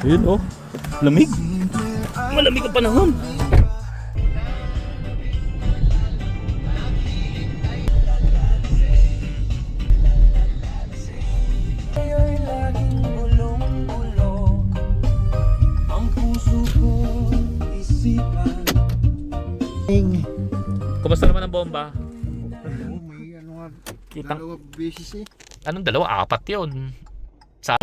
Ayun oh, lamig. Malamig ang panahon. Kumusta naman ang bomba? Oo, may ano nga, Kitang, dalawa beses eh. anong dalawa? Apat yun. Sa...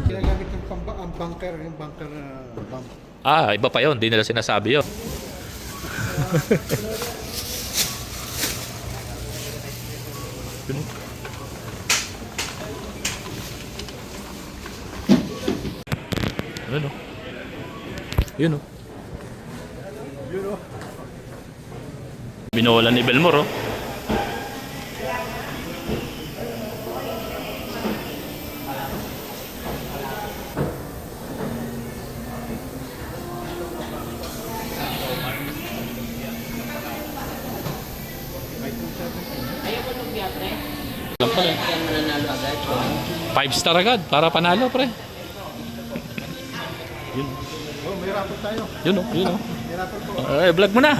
Ginagamit yung ang bunker, yung bunker na bump. Ah, iba pa yun. Di nila sinasabi yun. Ano no? Yun no? Binola ni Belmore oh. Alam pala. Five star agad para panalo pre. Yun. Oh, may rapot tayo. Yun oh, yun oh. May rapot po. Ay, vlog mo na.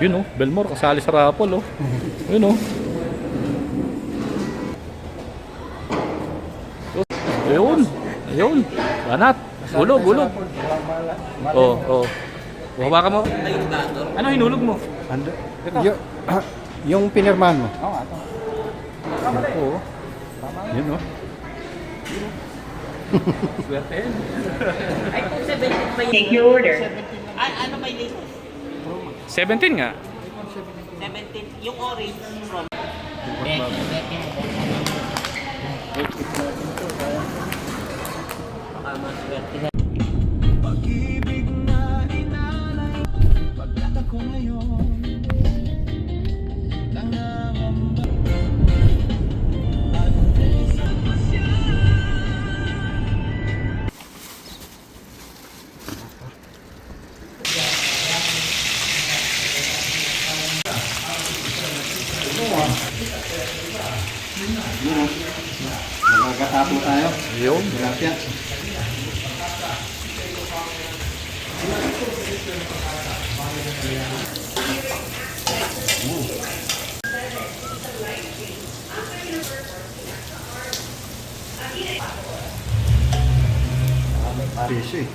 Yun oh, Belmore kasali sa raffle oh. Yun oh. Ayun. Ayun. Banat. Gulog, gulog. Oh, oh. Hawakan mo. Ano hinulog mo? Yung pinirmahan mo. Oo, ito. Oo. Yun oh. Swerte yan. Ay, kung 17 ba yun? Take your order. Ay, ano ba yun? 17 nga. 17. Yung orange from... Baka maswerte na. Pag-ibig na inalay, pagkat ako ngayon, nangangamba. Magkakatapo tayo. Yun. Gracias. Piso eh.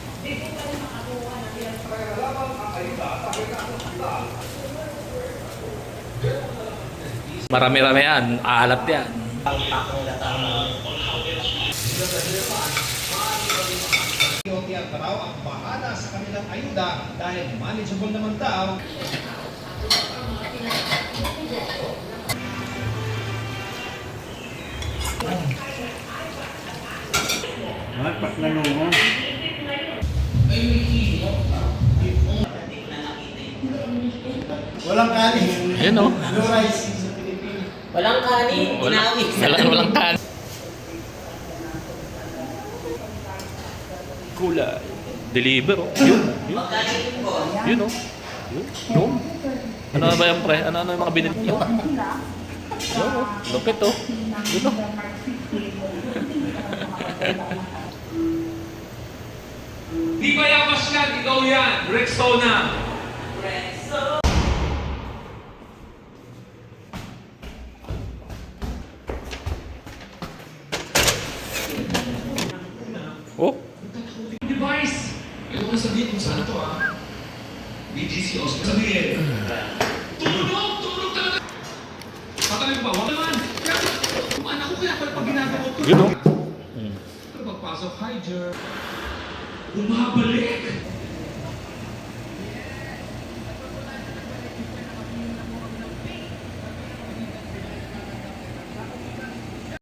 Marami-rami yan. Aalat yan. Ethiopia raw ang bahala sa kanilang ayuda dahil manageable naman daw. Pas na naman. Walang kanin. Yun oh. No rice. Walang kanin, ginawis. Walang tan. Kulay. Deliver oh. Yun. Yun. Yun oh. Yun. Yun. Ano ba yung pre? Ano yung mga binili niyo? Yun oh. Lupit oh. Yun oh. Di ba yamas yan? Ikaw yan. Rexona. Oh. Device. Ito ko sabihin kung saan ito ah. BGC Oscar. Sabihin. Tumunog! Tumunog talaga! Patalim pa. Wala naman. Naku, kaya pala pag ginagawa ko. Yun, oh. Mm. Pagpasok, hi, Jer. Bumabalik!